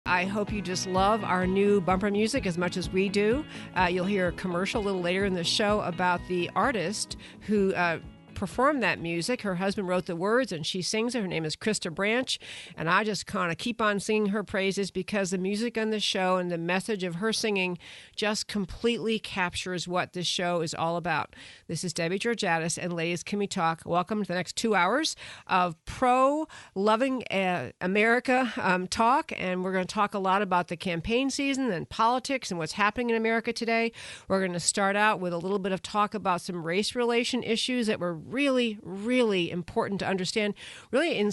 I hope you just love our new bumper music as much as we do. You'll hear a commercial a little later in the show about the artist who performed that music. Her husband wrote the words and she sings it. Her name is Krista Branch, and I just kind of keep on singing her praises because the music on the show and the message of her singing just completely captures what this show is all about. This is Debbie Georgatos, and ladies, can we talk? Welcome to the next 2 hours of pro-loving America talk, and we're going to talk a lot about the campaign season and politics and what's happening in America today. We're going to start out with a little bit of talk about some race relation issues that were really, really important to understand. Really,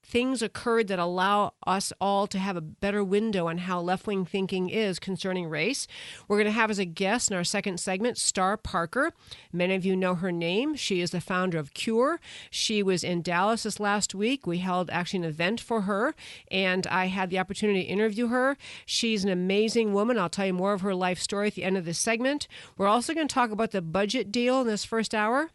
things occurred that allow us all to have a better window on how left-wing thinking is concerning race. We're going to have as a guest in our second segment, Star Parker. Many of you know her name. She is the founder of CURE. She was in Dallas this last week. We held actually an event for her, and I had the opportunity to interview her. She's an amazing woman. I'll tell you more of her life story at the end of this segment. We're also going to talk about the budget deal in this first hour.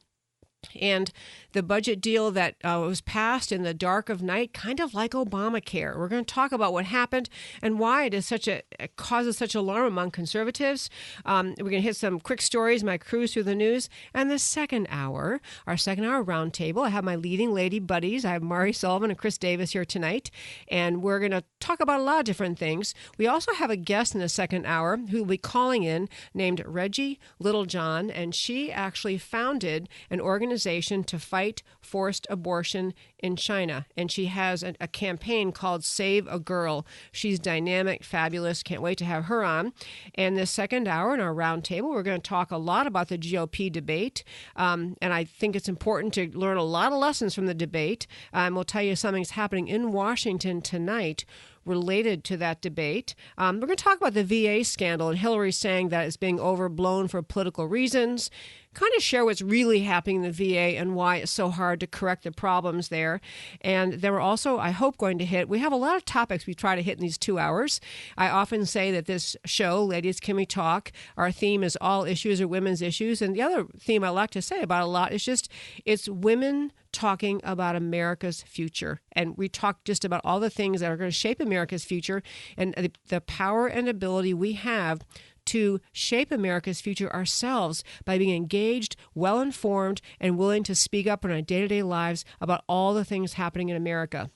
And the budget deal that was passed in the dark of night, kind of like Obamacare. We're going to talk about what happened and why it causes such alarm among conservatives. We're going to hit some quick stories, my cruise through the news. And the second hour, our second hour roundtable, I have my leading lady buddies. I have Mari Sullivan and Chris Davis here tonight. And we're going to talk about a lot of different things. We also have a guest in the second hour who will be calling in named Reggie Littlejohn. And she actually founded an organization to fight forced abortion in China. And she has a campaign called Save a Girl. She's dynamic, fabulous. Can't wait to have her on. And this second hour in our roundtable, we're going to talk a lot about the GOP debate. And I think it's important to learn a lot of lessons from the debate. We'll tell you something's happening in Washington tonight related to that debate. We're going to talk about the VA scandal and Hillary saying that it's being overblown for political reasons, kind of share what's really happening in the VA and why it's so hard to correct the problems there. And then we're also, I hope, going to hit, we have a lot of topics we try to hit in these 2 hours. I often say that this show, Ladies Can We Talk, our theme is all issues are women's issues. And the other theme I like to say about a lot is just, it's women talking about America's future. And we talk just about all the things that are going to shape America's future and the power and ability we have to shape America's future ourselves by being engaged, well-informed, and willing to speak up in our day-to-day lives about all the things happening in America.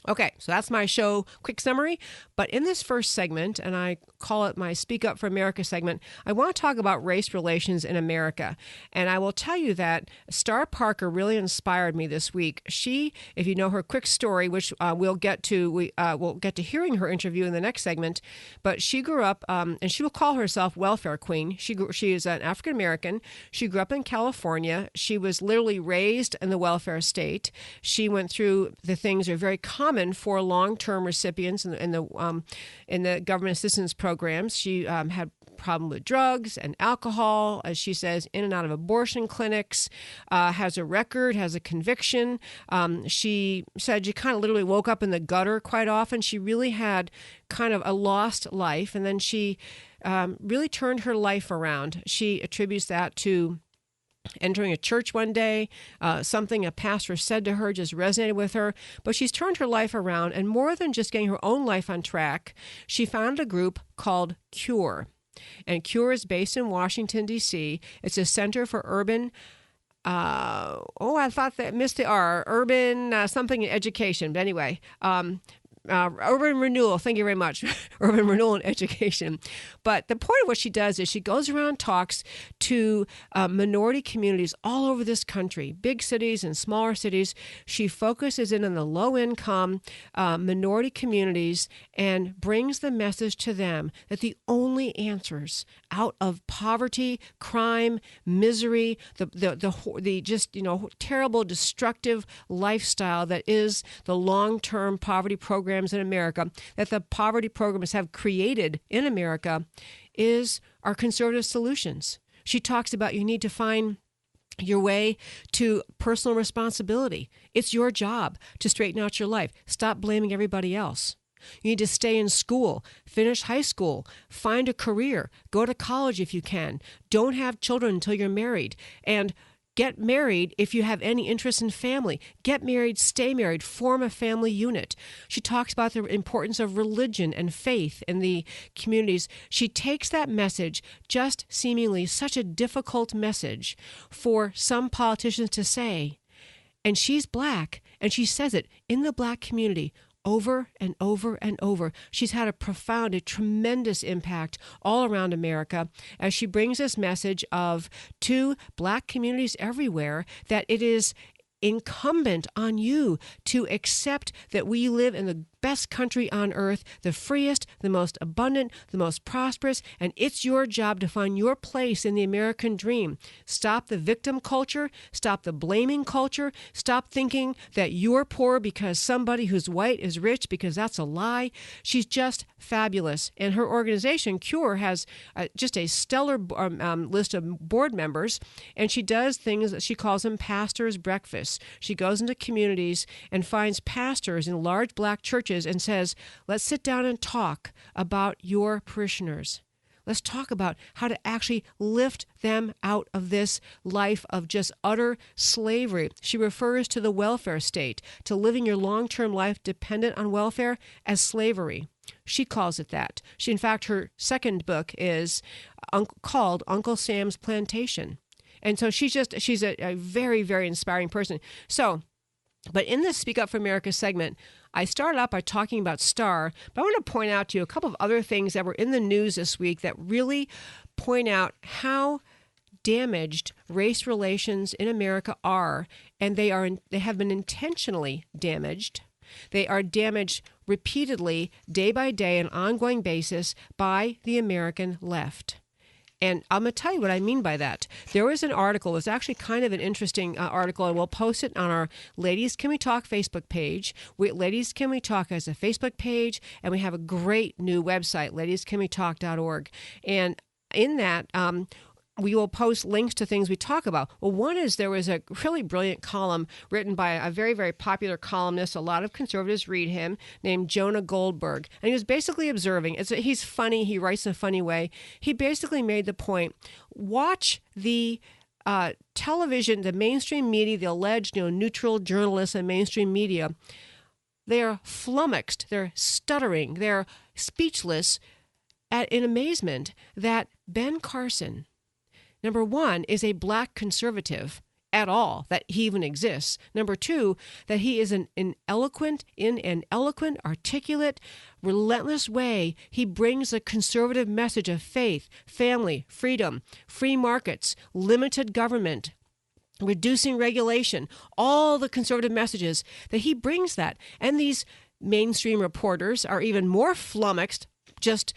Okay, so that's my show quick summary. But in this first segment, and I call it my Speak Up for America segment, I want to talk about race relations in America. And I will tell you that Star Parker really inspired me this week. She, if you know her quick story, which we'll get to hearing her interview in the next segment, but she grew up, and she will call herself welfare queen. She is an African American. She grew up in California. She was literally raised in the welfare state. She went through the things that are very common for long-term recipients in the government assistance programs. She had problem with drugs and alcohol, as she says, in and out of abortion clinics, has a record, has a conviction. She said she kind of literally woke up in the gutter quite often. She really had kind of a lost life, and then she really turned her life around. She attributes that to entering a church one day, something a pastor said to her just resonated with her, but she's turned her life around, and more than just getting her own life on track, she founded a group called CURE. And CURE is based in Washington, D.C. It's a center for urban I thought that missed the R, urban something education. But anyway, urban renewal. Thank you very much. Urban renewal and education. But the point of what she does is she goes around and talks to minority communities all over this country, big cities and smaller cities. She focuses in on the low-income minority communities and brings the message to them that the only answers out of poverty, crime, misery, the just terrible, destructive lifestyle that is the long-term poverty programs in America, that the poverty programs have created in America, is our conservative solutions. She talks about you need to find your way to personal responsibility. It's your job to straighten out your life. Stop blaming everybody else. You need to stay in school, finish high school, find a career, go to college if you can. Don't have children until you're married. And Get married if you have any interest in family. Get married, stay married, form a family unit. She talks about the importance of religion and faith in the communities. She takes that message, just seemingly such a difficult message for some politicians to say, and she's Black, and she says it in the Black community over and over and over. She's had a tremendous impact all around America as she brings this message to Black communities everywhere that it is incumbent on you to accept that we live in the best country on earth, the freest, the most abundant, the most prosperous, and it's your job to find your place in the American dream. Stop the victim culture, stop the blaming culture, stop thinking that you're poor because somebody who's white is rich, because that's a lie. She's just fabulous. And her organization, CURE, has just a stellar list of board members, and she does things that she calls them pastors' breakfasts. She goes into communities and finds pastors in large Black churches and says, let's sit down and talk about your parishioners. Let's talk about how to actually lift them out of this life of just utter slavery. She refers to the welfare state, to living your long-term life dependent on welfare, as slavery. She calls it that. In fact, her second book is called Uncle Sam's Plantation. And so she's a very, very inspiring person. But in this Speak Up for America segment, I started out by talking about Star, but I want to point out to you a couple of other things that were in the news this week that really point out how damaged race relations in America are, and they have been intentionally damaged. They are damaged repeatedly, day by day, on an ongoing basis by the American left. And I'm going to tell you what I mean by that. There was an article, it was actually kind of an interesting article, and we'll post it on our Ladies Can We Talk Facebook page. Ladies Can We Talk has a Facebook page, and we have a great new website, ladiescanwetalk.org. And in that, we will post links to things we talk about. Well, one is there was a really brilliant column written by a very, very popular columnist. A lot of conservatives read him, named Jonah Goldberg. And he was basically observing. He's funny. He writes in a funny way. He basically made the point, watch the television, the mainstream media, the alleged neutral journalists and mainstream media. They're flummoxed. They're stuttering. They're speechless in amazement that Ben Carson, number one, is a Black conservative at all, that he even exists. Number two, that he is in an eloquent, articulate, relentless way. He brings a conservative message of faith, family, freedom, free markets, limited government, reducing regulation, all the conservative messages, that he brings that. And these mainstream reporters are even more flummoxed, just,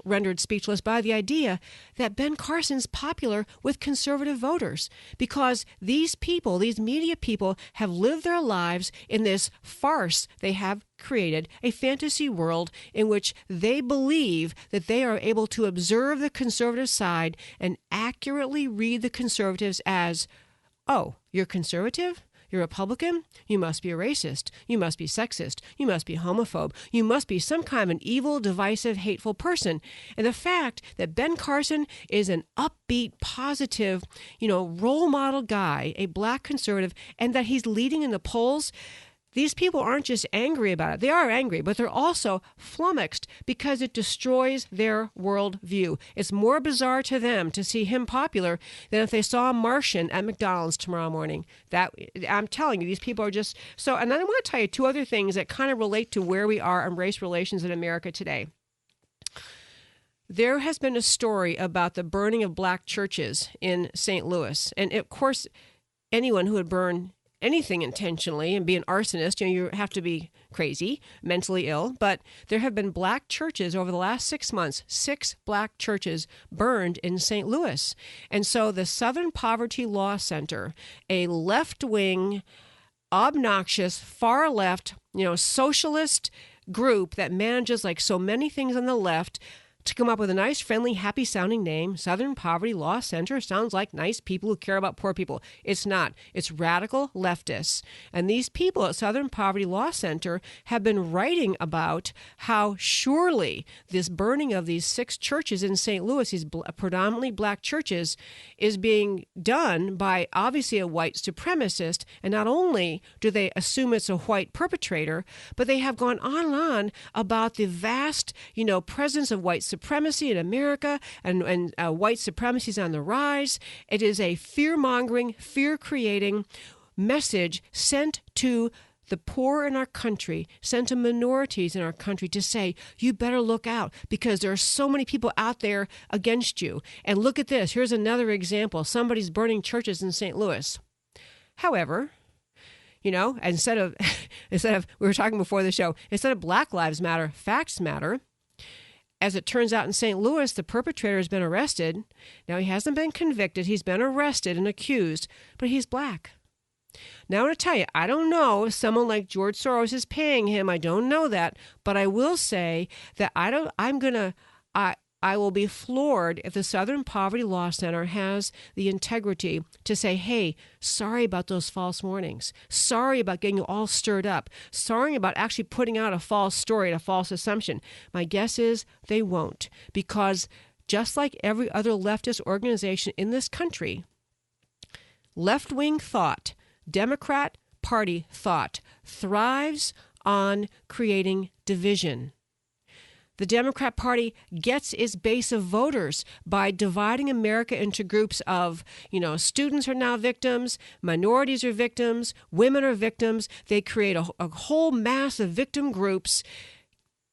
rendered speechless by the idea that Ben Carson's popular with conservative voters, because these people, these media people, have lived their lives in this farce. They have created a fantasy world in which they believe that they are able to observe the conservative side and accurately read the conservatives as, oh, you're conservative? You're a Republican? You must be a racist. You must be sexist. You must be homophobe. You must be some kind of an evil, divisive, hateful person. And the fact that Ben Carson is an upbeat, positive, role model guy, a Black conservative, and that he's leading in the polls, these people aren't just angry about it. They are angry, but they're also flummoxed because it destroys their worldview. It's more bizarre to them to see him popular than if they saw a Martian at McDonald's tomorrow morning. That, I'm telling you, these people are just so. And then I want to tell you two other things that kind of relate to where we are on race relations in America today. There has been a story about the burning of Black churches in St. Louis. And of course, anyone who would burn anything intentionally and be an arsonist, you have to be crazy, mentally ill. But there have been Black churches over the last 6 months, 6 Black churches burned in St. Louis. And so the Southern Poverty Law Center, a left-wing, obnoxious, far-left, socialist group that manages like so many things on the left, to come up with a nice, friendly, happy-sounding name. Southern Poverty Law Center sounds like nice people who care about poor people. It's not. It's radical leftists. And these people at Southern Poverty Law Center have been writing about how surely this burning of these 6 churches in St. Louis, these predominantly black churches, is being done by obviously a white supremacist. And not only do they assume it's a white perpetrator, but they have gone on about the vast, presence of white supremacy in America, and white supremacy is on the rise. It is a fear-mongering, fear-creating message sent to the poor in our country, sent to minorities in our country to say, you better look out because there are so many people out there against you. And look at this. Here's another example. Somebody's burning churches in St. Louis. However, instead of we were talking before the show, instead of Black Lives Matter, facts matter. As it turns out in St. Louis, the perpetrator has been arrested. Now, he hasn't been convicted. He's been arrested and accused, but he's black. Now, I want to tell you, I don't know if someone like George Soros is paying him. I don't know that, but I will say that I will be floored if the Southern Poverty Law Center has the integrity to say, hey, sorry about those false warnings. Sorry about getting you all stirred up. Sorry about actually putting out a false story and a false assumption. My guess is they won't, because just like every other leftist organization in this country, left-wing thought, Democrat Party thought, thrives on creating division. The Democrat Party gets its base of voters by dividing America into groups of, students are now victims, minorities are victims, women are victims. They create a whole mass of victim groups,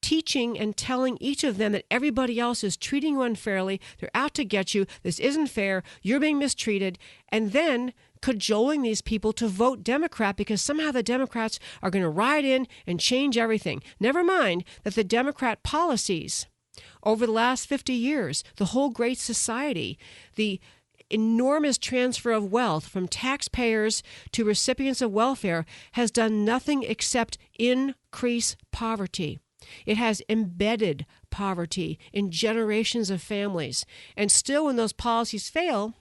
teaching and telling each of them that everybody else is treating you unfairly. They're out to get you. This isn't fair. You're being mistreated. And then cajoling these people to vote Democrat because somehow the Democrats are going to ride in and change everything. Never mind that the Democrat policies over the last 50 years, the whole Great Society, the enormous transfer of wealth from taxpayers to recipients of welfare has done nothing except increase poverty. It has embedded poverty in generations of families. And still, when those policies fail,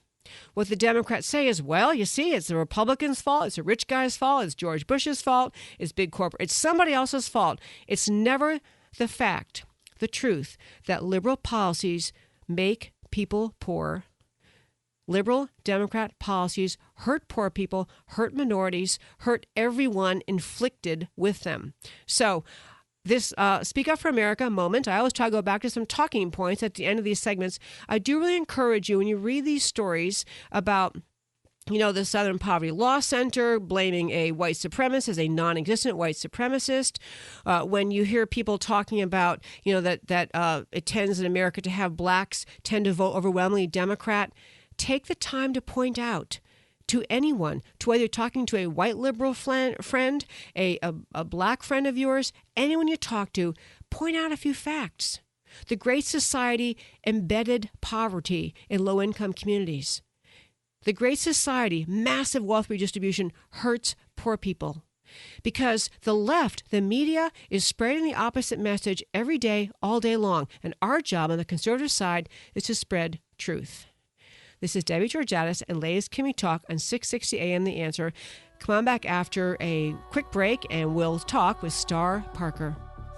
what the Democrats say is, well, you see, it's the Republicans' fault, it's the rich guy's fault, it's George Bush's fault, it's big corporate, it's somebody else's fault. It's never the fact, the truth, that liberal policies make people poor. Liberal Democrat policies hurt poor people, hurt minorities, hurt everyone inflicted with them. So, this Speak Up for America moment, I always try to go back to some talking points at the end of these segments. I do really encourage you, when you read these stories about, the Southern Poverty Law Center blaming a white supremacist as a non-existent white supremacist, when you hear people talking about, that it tends in America to have blacks tend to vote overwhelmingly Democrat, take the time to point out to anyone, to whether you're talking to a white liberal friend, a black friend of yours, anyone you talk to, point out a few facts. The Great Society embedded poverty in low-income communities. The Great Society, massive wealth redistribution, hurts poor people. Because the left, the media, is spreading the opposite message every day, all day long. And our job on the conservative side is to spread truth. This is Debbie Georgatos and Lay's Kimmy Talk on 660 AM The Answer. Come on back after a quick break and we'll talk with Star Parker.